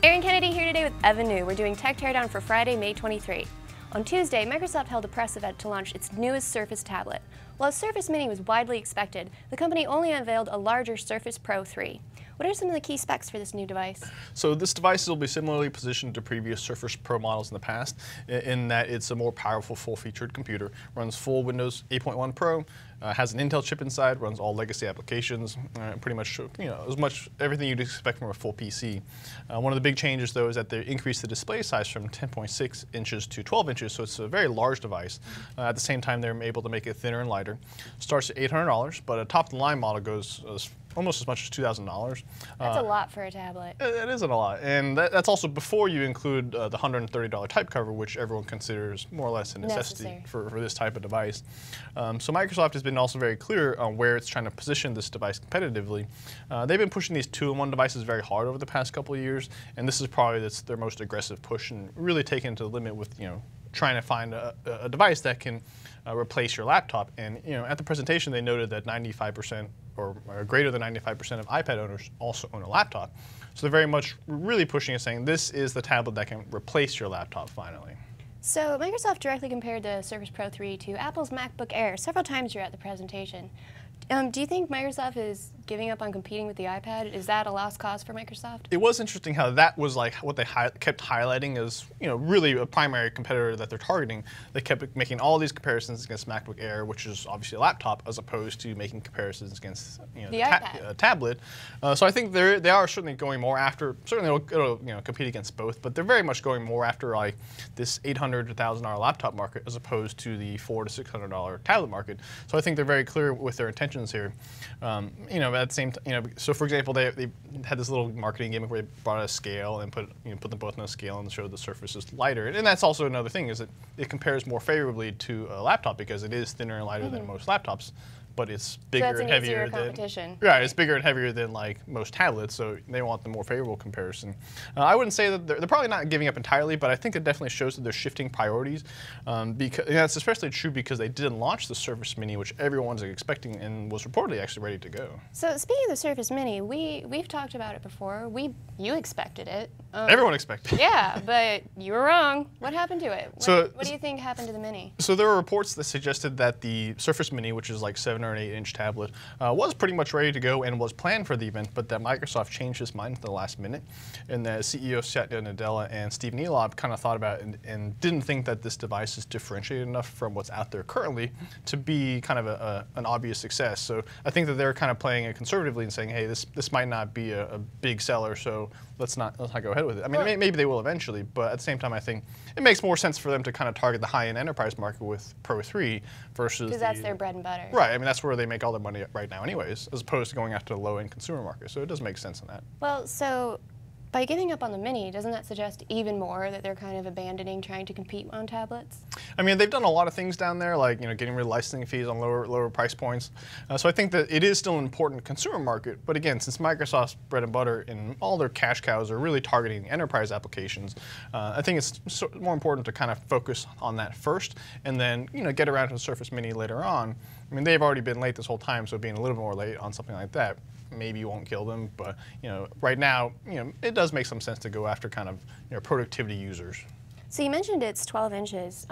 Aaron Kennedy here today with Evan New. We're doing Tech Teardown for Friday, May 23. On Tuesday, Microsoft held a press event to launch its newest Surface tablet. While Surface Mini was widely expected, the company only unveiled a larger Surface Pro 3. What are some of the key specs for this new device? So this device will be similarly positioned to previous Surface Pro models in the past in that it's a more powerful full-featured computer. Runs full Windows 8.1 Pro, has an Intel chip inside, runs all legacy applications, pretty much as much everything you'd expect from a full PC. One of the big changes though is that they increased the display size from 10.6 inches to 12 inches, so it's a very large device. At the same time, they're able to make it thinner and lighter. Starts at $800, but a top-of-the-line model goes almost as much as $2,000. That's a lot for a tablet. It isn't a lot, and that's also before you include the $130 type cover, which everyone considers more or less a necessity for this type of device. So Microsoft has been also very clear on where it's trying to position this device competitively. They've been pushing these two-in-one devices very hard over the past couple of years, and this is probably their most aggressive push and really taken it to the limit with trying to find a device that can replace your laptop. And at the presentation, they noted that 95% or greater than 95% of iPad owners also own a laptop. So they're very much really pushing it, saying this is the tablet that can replace your laptop finally. So Microsoft directly compared the Surface Pro 3 to Apple's MacBook Air several times throughout the presentation. Do you think Microsoft is giving up on competing with the iPad? Is that a lost cause for Microsoft? It was interesting how that was like what they kept highlighting as really a primary competitor that they're targeting. They kept making all these comparisons against MacBook Air, which is obviously a laptop, as opposed to making comparisons against the tablet. So I think they are certainly going more after. Certainly it'll compete against both, but they're very much going more after like this $800 to $1,000 laptop market as opposed to the $400 to $600 tablet market. So I think they're very clear with their intentions here. At the same time, so for example, they had this little marketing gimmick where they brought a scale and put them both on a scale and showed the Surface is lighter. And that's also another thing, is that it compares more favorably to a laptop because it is thinner and lighter than most laptops. But it's bigger and heavier than it's bigger and heavier than like most tablets, so they want the more favorable comparison. I wouldn't say that they're probably not giving up entirely, but I think it definitely shows that they're shifting priorities. Because that's especially true because they didn't launch the Surface Mini, which everyone's expecting and was reportedly actually ready to go. So speaking of the Surface Mini, we've talked about it before. You expected it. Everyone expected it. Yeah, but you were wrong. What happened to it? What do you think happened to the Mini? So there were reports that suggested that the Surface Mini, which is like 7 or an 8-inch tablet, was pretty much ready to go and was planned for the event, but that Microsoft changed his mind at the last minute. And the CEO Satya Nadella and Steve Neelab kind of thought about it and didn't think that this device is differentiated enough from what's out there currently to be kind of an obvious success. So I think that they're kind of playing it conservatively and saying, hey, this might not be a big seller, so let's not go ahead with it. I mean, maybe they will eventually, but at the same time, I think it makes more sense for them to kind of target the high-end enterprise market with Pro 3 versus because that's their bread and butter. Right. I mean, that's where they make all their money right now anyways, as opposed to going after the low-end consumer market. So it does make sense in that. Well, so by giving up on the Mini, doesn't that suggest even more that they're kind of abandoning trying to compete on tablets? I mean, they've done a lot of things down there, like getting rid of licensing fees on lower price points. So I think that it is still an important consumer market. But again, since Microsoft's bread and butter and all their cash cows are really targeting enterprise applications, I think it's more important to kind of focus on that first, and then get around to the Surface Mini later on. I mean, they've already been late this whole time, so being a little more late on something like that maybe won't kill them. But right now, it does make some sense to go after kind of productivity users. So you mentioned it's 12 inches.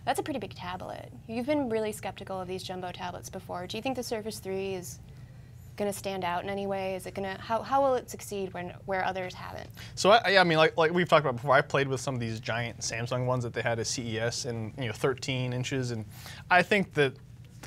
That's a pretty big tablet. You've been really skeptical of these jumbo tablets before. Do you think the Surface 3 is going to stand out in any way? Is it going to how will it succeed where others haven't? So I mean, like we've talked about before, I played with some of these giant Samsung ones that they had at CES, and 13 inches, and I think that.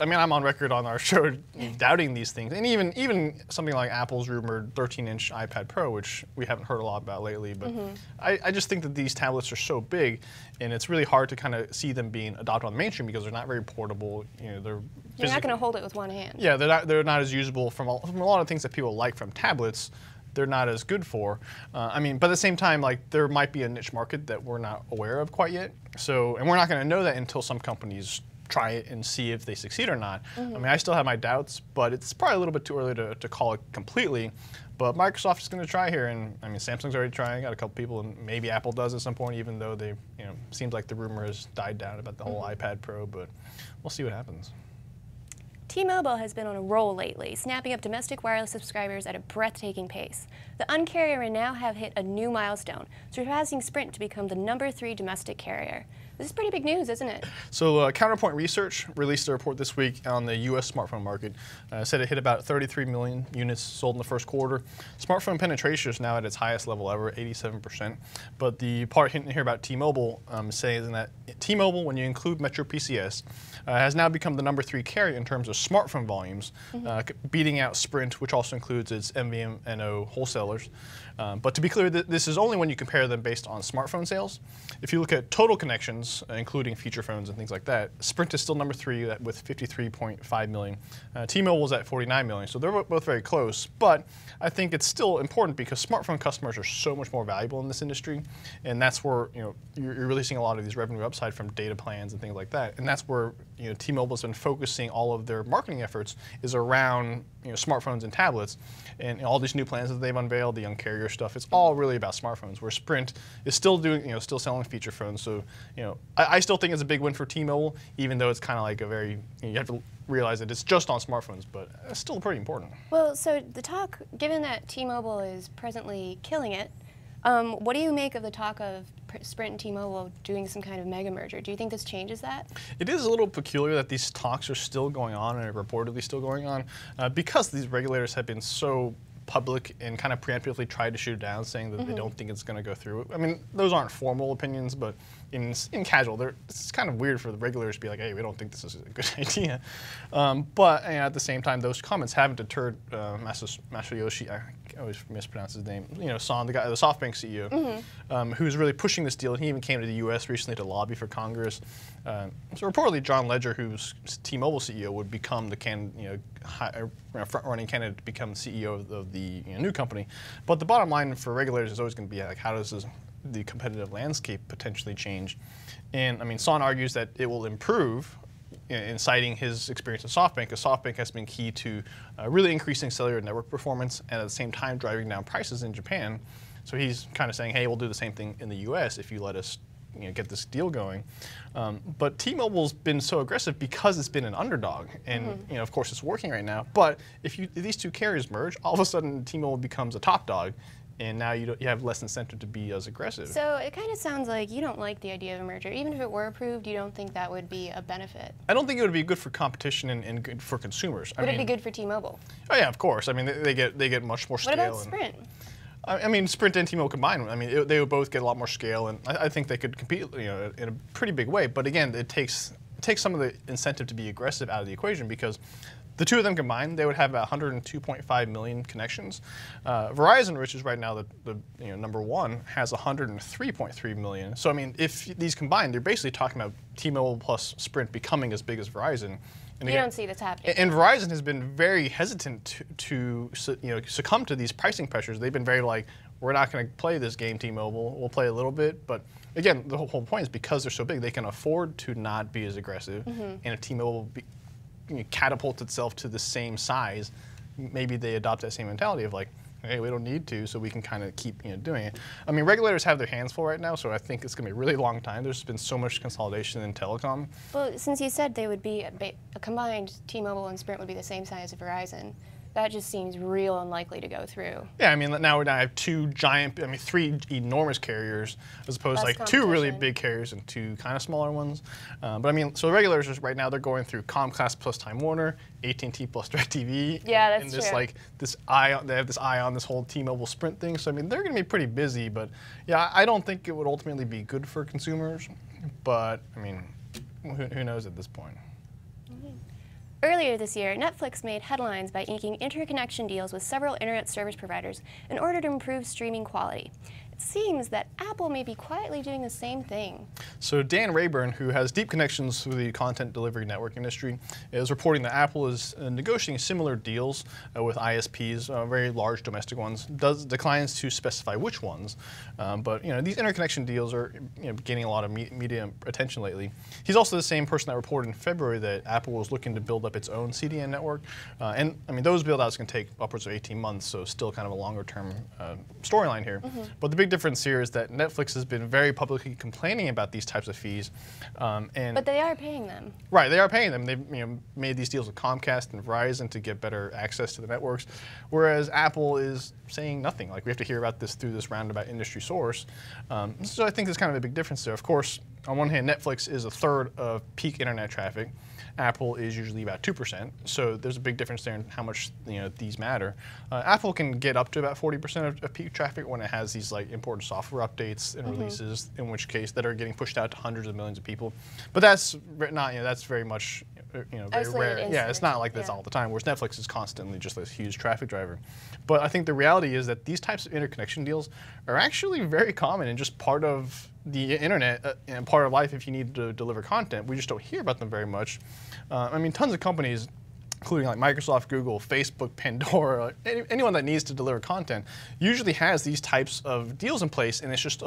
I mean, I'm on record on our show doubting these things, and even something like Apple's rumored 13-inch iPad Pro, which we haven't heard a lot about lately. But I just think that these tablets are so big, and it's really hard to kind of see them being adopted on the mainstream because they're not very portable. You're not going to hold it with one hand. Yeah, they're not as usable from a lot of things that people like from tablets. They're not as good for. I mean, but at the same time, like there might be a niche market that we're not aware of quite yet. So, and we're not going to know that until some companies try it and see if they succeed or not. I mean, I still have my doubts, but it's probably a little bit too early to call it completely. But Microsoft is going to try here, and I mean, Samsung's already trying. Got a couple people, and maybe Apple does at some point, even though they, seems like the rumor has died down about the whole iPad Pro. But we'll see what happens. T-Mobile has been on a roll lately, snapping up domestic wireless subscribers at a breathtaking pace. The Un-carrier may now have hit a new milestone, surpassing Sprint to become the #3 domestic carrier. This is pretty big news, isn't it? So Counterpoint Research released a report this week on the U.S. smartphone market. Said it hit about 33 million units sold in the first quarter. Smartphone penetration is now at its highest level ever, 87%. But the part hidden here about T-Mobile saying that T-Mobile, when you include Metro PCS, has now become the #3 carrier in terms of smartphone volumes, beating out Sprint, which also includes its MVNO wholesalers. But to be clear, this is only when you compare them based on smartphone sales. If you look at total connections, including feature phones and things like that, Sprint is still #3 with 53.5 million. T-Mobile is at 49 million, so they're both very close. But I think it's still important because smartphone customers are so much more valuable in this industry, and that's where you're really seeing a lot of these revenue upside from data plans and things like that. And that's where T-Mobile's been focusing all of their marketing efforts is around smartphones and tablets, and all these new plans that they've unveiled, the young carrier stuff. It's all really about smartphones. Where Sprint is still doing, still selling feature phones. So, I still think it's a big win for T-Mobile, even though it's kind of like a very you have to realize that it's just on smartphones, but it's still pretty important. Well, so the talk, given that T-Mobile is presently killing it, what do you make of the talk of Sprint and T-Mobile doing some kind of mega merger? Do you think this changes that? It is a little peculiar that these talks are still going on and are reportedly still going on because these regulators have been so public and kind of preemptively tried to shoot it down, saying that they don't think it's going to go through. I mean, those aren't formal opinions, but in casual, it's kind of weird for the regulators to be like, hey, we don't think this is a good idea. But at the same time, those comments haven't deterred Masayoshi, I always mispronounce his name, Son, the SoftBank CEO, who's really pushing this deal. He even came to the U.S. recently to lobby for Congress. So reportedly, John Ledger, who's T-Mobile CEO, would become the front-running candidate to become CEO of the new company. But the bottom line for regulators is always going to be like, how does the competitive landscape potentially change? And I mean, Son argues that it will improve, in citing his experience at SoftBank, because SoftBank has been key to really increasing cellular network performance and at the same time driving down prices in Japan. So he's kind of saying, hey, we'll do the same thing in the U.S. if you let us get this deal going. But T-Mobile's been so aggressive because it's been an underdog, and of course it's working right now. But if these two carriers merge, all of a sudden T-Mobile becomes a top dog, and now you have less incentive to be as aggressive. So it kind of sounds like you don't like the idea of a merger. Even if it were approved, you don't think that would be a benefit? I don't think it would be good for competition and good for consumers. Would it be good for T-Mobile? Oh yeah, of course. I mean, they get much more scale. What about Sprint? I mean, Sprint and T-Mobile combined, I mean, they would both get a lot more scale, and I think they could compete, in a pretty big way. But again, it takes some of the incentive to be aggressive out of the equation, because the two of them combined, they would have about 102.5 million connections. Verizon, which is right now the #1, has 103.3 million. So I mean, if these combined, they're basically talking about T-Mobile plus Sprint becoming as big as Verizon. And again, you don't see this happening. And Verizon has been very hesitant to succumb to these pricing pressures. They've been very like, we're not going to play this game, T-Mobile. We'll play a little bit, but again, the whole point is because they're so big, they can afford to not be as aggressive. And if T-Mobile catapults itself to the same size, maybe they adopt that same mentality of like, hey, we don't need to, so we can kind of keep doing it. I mean, regulators have their hands full right now, so I think it's going to be a really long time. There's been so much consolidation in telecom. Well, since you said they would be a combined T-Mobile and Sprint would be the same size as Verizon, that just seems real unlikely to go through. Yeah, I mean, now I have three enormous carriers as opposed to like two really big carriers and two kind of smaller ones. But I mean, so the regulators right now, they're going through Comcast plus Time Warner, AT&T plus DirecTV. Yeah, that's and true. They have this eye on this whole T-Mobile Sprint thing. So I mean, they're going to be pretty busy. But yeah, I don't think it would ultimately be good for consumers. But I mean, who knows at this point? Earlier this year, Netflix made headlines by inking interconnection deals with several internet service providers in order to improve streaming quality. It seems that Apple may be quietly doing the same thing. So Dan Rayburn, who has deep connections with the content delivery network industry, is reporting that Apple is negotiating similar deals with ISPs, very large domestic ones. Declines to specify which ones, but these interconnection deals are gaining a lot of media attention lately. He's also the same person that reported in February that Apple was looking to build up its own CDN network, and I mean those build-outs can take upwards of 18 months, so still kind of a longer-term storyline here. But the big big difference here is that Netflix has been very publicly complaining about these types of fees, but they are paying them. Right, they are paying them. They've made these deals with Comcast and Verizon to get better access to the networks, whereas Apple is saying nothing. Like, we have to hear about this through this roundabout industry source. So I think there's kind of a big difference there. Of course, on one hand, Netflix is a third of peak internet traffic. Apple is usually about 2%, so there's a big difference there in how much these matter. Apple can get up to about 40% of peak traffic when it has these like important software updates and releases, in which case that are getting pushed out to hundreds of millions of people. But that's not that's very much very rare. Yeah, it's not like this all the time. Whereas Netflix is constantly just this huge traffic driver. But I think the reality is that these types of interconnection deals are actually very common and just part of the internet and part of life if you need to deliver content. We just don't hear about them very much. I mean, tons of companies, including like Microsoft, Google, Facebook, Pandora, anyone that needs to deliver content, usually has these types of deals in place, and it's just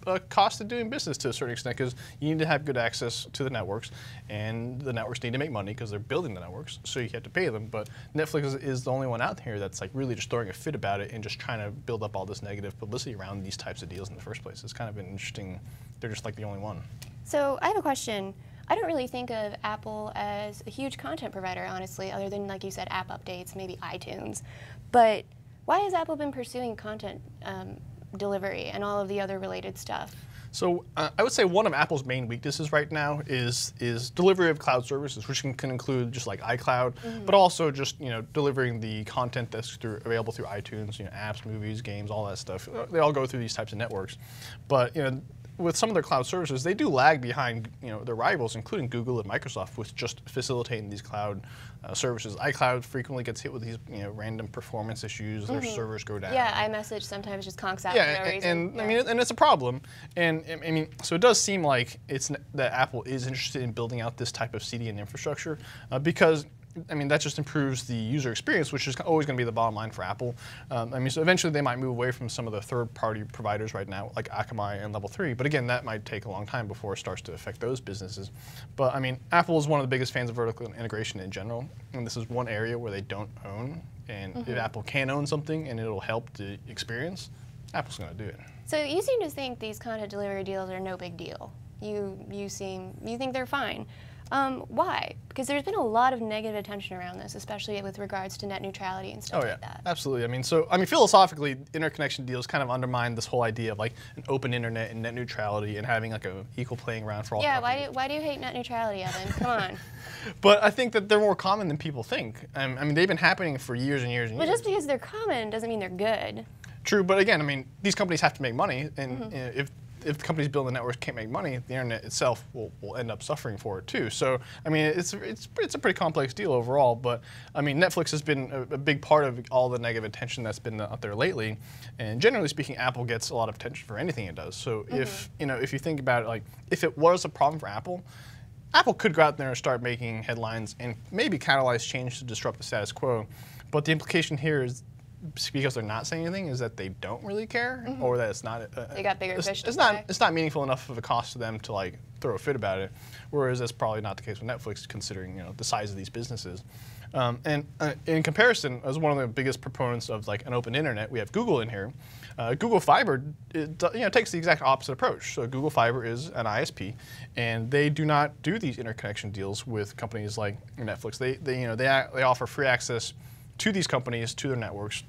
a cost of doing business to a certain extent, because you need to have good access to the networks, and the networks need to make money because they're building the networks, so you have to pay them. But Netflix is the only one out here that's like really just throwing a fit about it and just trying to build up all this negative publicity around these types of deals in the first place. It's kind of an interesting, they're just like the only one. So I have a question. I don't really think of Apple as a huge content provider, honestly, other than, like you said, app updates, maybe iTunes. But why has Apple been pursuing content delivery and all of the other related stuff? So I would say one of Apple's main weaknesses right now is delivery of cloud services, which can include just like iCloud, but also just delivering the content that's available through iTunes, apps, movies, games, all that stuff. They all go through these types of networks, but with some of their cloud services, they do lag behind their rivals, including Google and Microsoft, with just facilitating these cloud services. iCloud frequently gets hit with these random performance issues. Their servers go down. Yeah, iMessage sometimes just conks out for no reason. I mean, and it's a problem. And I mean, so it does seem like that Apple is interested in building out this type of CDN infrastructure because I mean, that just improves the user experience, which is always going to be the bottom line for Apple. I mean, so eventually they might move away from some of the third-party providers right now, like Akamai and Level 3. But again, that might take a long time before it starts to affect those businesses. But I mean, Apple is one of the biggest fans of vertical integration in general, and this is one area where they don't own. And if Apple can own something and it'll help the experience, Apple's going to do it. So you seem to think these content delivery deals are no big deal. You think they're fine. Why? Because there's been a lot of negative attention around this, especially with regards to net neutrality and stuff like that. Absolutely. I mean, philosophically, interconnection deals kind of undermine this whole idea of like an open internet and net neutrality and having like a equal playing ground for all. Yeah. Why do you hate net neutrality, Evan? Come on. But I think that they're more common than people think. I mean, they've been happening for years and years and years. But just because they're common doesn't mean they're good. True, but again, I mean, these companies have to make money, and if the companies building networks can't make money, the internet itself will end up suffering for it too. So I mean, it's a pretty complex deal overall. But I mean, Netflix has been a big part of all the negative attention that's been out there lately. And generally speaking, Apple gets a lot of attention for anything it does. So if you think about it, like if it was a problem for Apple, Apple could go out there and start making headlines and maybe catalyze change to disrupt the status quo. But the implication here is, because they're not saying anything, is that they don't really care, or that it's not. They got bigger fish to fry. It's not meaningful enough of a cost to them to like throw a fit about it. Whereas that's probably not the case with Netflix, considering the size of these businesses. And in comparison, as one of the biggest proponents of like an open internet, we have Google in here. Google Fiber takes the exact opposite approach. So Google Fiber is an ISP, and they do not do these interconnection deals with companies like Netflix. They offer free access to these companies, to their networks.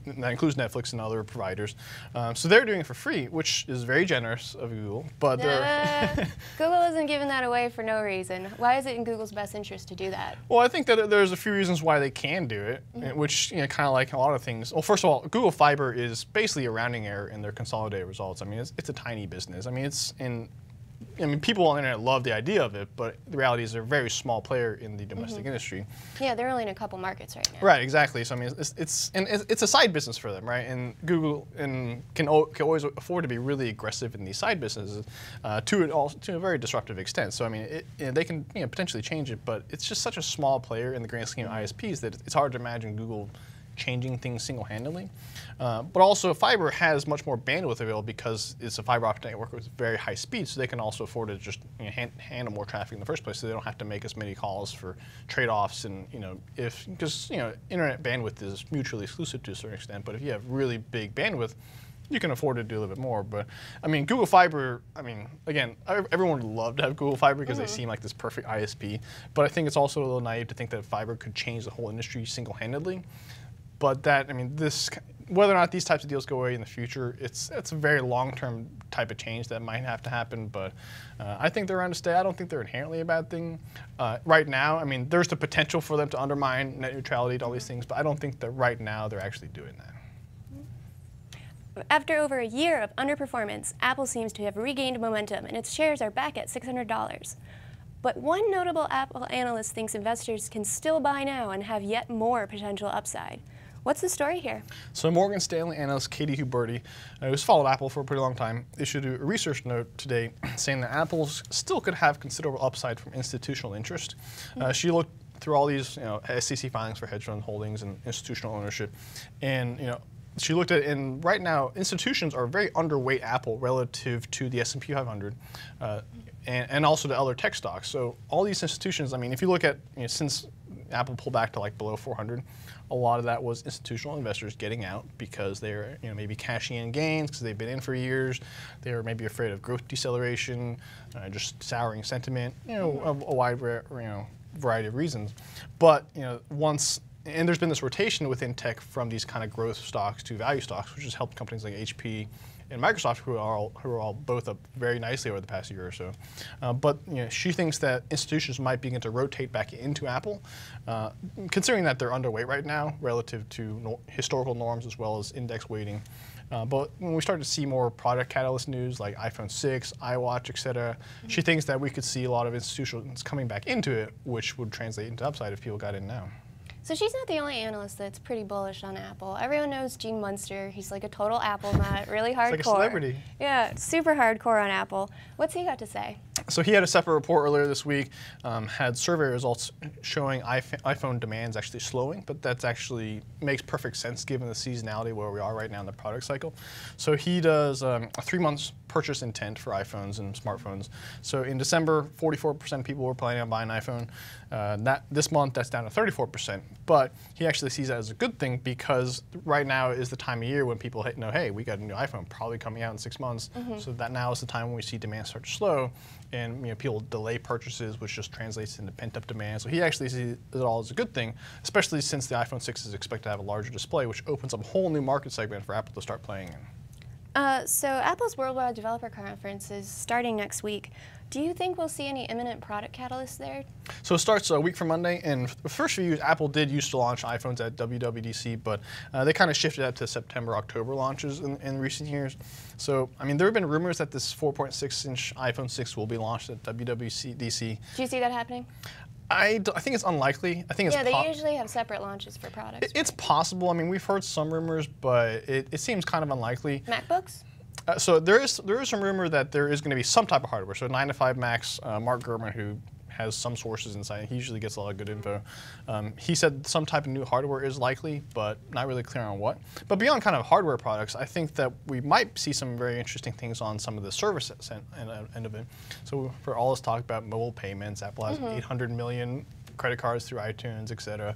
That includes Netflix and other providers. So they're doing it for free, which is very generous of Google. But Google isn't giving that away for no reason. Why is it in Google's best interest to do that? Well, I think that there's a few reasons why they can do it, which kind of like a lot of things. Well, first of all, Google Fiber is basically a rounding error in their consolidated results. I mean, it's a tiny business. I mean, people on the internet love the idea of it, but the reality is they're a very small player in the domestic industry. Yeah, they're only in a couple markets right now. Right, exactly. So I mean, it's a side business for them, right? And Google can always afford to be really aggressive in these side businesses to a very disruptive extent. So I mean, they can potentially change it, but it's just such a small player in the grand scheme of ISPs that it's hard to imagine Google changing things single-handedly. But also, fiber has much more bandwidth available because it's a fiber optic network with very high speed, so they can also afford to just handle more traffic in the first place, so they don't have to make as many calls for trade-offs. And because internet bandwidth is mutually exclusive to a certain extent, but if you have really big bandwidth, you can afford to do a little bit more. But I mean, Google Fiber, I mean, again, everyone would love to have Google Fiber because they seem like this perfect ISP. But I think it's also a little naive to think that fiber could change the whole industry single-handedly. But that, I mean, whether or not these types of deals go away in the future, it's a very long-term type of change that might have to happen. But I think they're around to stay. I don't think they're inherently a bad thing. Right now, I mean, there's the potential for them to undermine net neutrality and all these things, but I don't think that right now they're actually doing that. After over a year of underperformance, Apple seems to have regained momentum, and its shares are back at $600. But one notable Apple analyst thinks investors can still buy now and have yet more potential upside. What's the story here? So Morgan Stanley analyst Katie Huberty, who's followed Apple for a pretty long time, issued a research note today saying that Apple still could have considerable upside from institutional interest. She looked through all these SEC filings for hedge fund holdings and institutional ownership, and she looked at it, and right now institutions are very underweight Apple relative to the S&P 500 and also to other tech stocks. So all these institutions, I mean, if you look at since Apple pulled back to like below 400, a lot of that was institutional investors getting out because they're maybe cashing in gains because they've been in for years. They were maybe afraid of growth deceleration, just souring sentiment, a wide variety of reasons. But and there's been this rotation within tech from these kind of growth stocks to value stocks, which has helped companies like HP and Microsoft, who are all both up very nicely over the past year or so. But she thinks that institutions might begin to rotate back into Apple, considering that they're underweight right now relative to historical norms as well as index weighting. But when we start to see more product catalyst news like iPhone 6, iWatch, etc., she thinks that we could see a lot of institutions coming back into it, which would translate into upside if people got in now. So she's not the only analyst that's pretty bullish on Apple. Everyone knows Gene Munster. He's like a total Apple nut, really hardcore. It's like a celebrity. Yeah, super hardcore on Apple. What's he got to say? So he had a separate report earlier this week, had survey results showing iPhone demand's actually slowing, but that's actually makes perfect sense given the seasonality where we are right now in the product cycle. So he does a 3 months purchase intent for iPhones and smartphones. So in December, 44% of people were planning on buying an iPhone. This month, that's down to 34%. But he actually sees that as a good thing because right now is the time of year when people know, hey, we got a new iPhone probably coming out in 6 months. So that now is the time when we see demand start to slow, and people delay purchases, which just translates into pent-up demand. So he actually sees it all as a good thing, especially since the iPhone 6 is expected to have a larger display, which opens up a whole new market segment for Apple to start playing in. So Apple's Worldwide Developer Conference is starting next week. Do you think we'll see any imminent product catalysts there? So it starts a week from Monday, and the first few years, Apple did used to launch iPhones at WWDC, but they kind of shifted that to September, October launches in recent years. So, I mean, there have been rumors that this 4.6-inch iPhone 6 will be launched at WWDC. Do you see that happening? I think it's unlikely. I think it's they usually have separate launches for products. It's possible. I mean, we've heard some rumors, but it seems kind of unlikely. MacBooks? So there is some rumor that there is going to be some type of hardware. So 9 to 5 Macs, Mark Gurman, who has some sources inside, he usually gets a lot of good info. He said some type of new hardware is likely, but not really clear on what. But beyond kind of hardware products, I think that we might see some very interesting things on some of the service end of it. So for all this talk about mobile payments, Apple has 800 million credit cards through iTunes, etc.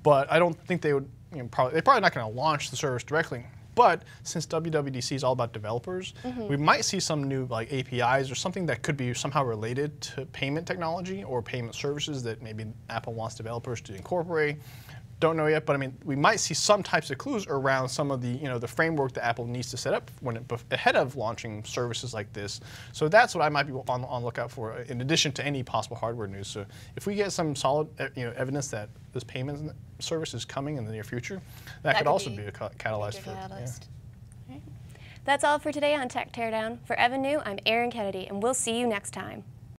But I don't think they would. They're probably not going to launch the service directly. But since WWDC is all about developers, we might see some new APIs or something that could be somehow related to payment technology or payment services that maybe Apple wants developers to incorporate. Don't know yet, but I mean, we might see some types of clues around some of the the framework that Apple needs to set up ahead of launching services like this. So that's what I might be on lookout for, in addition to any possible hardware news. So if we get some solid evidence that this payment service is coming in the near future, that could also be a catalyst for it. Yeah. Right. That's all for today on Tech Teardown. For Evan New, I'm Erin Kennedy, and we'll see you next time.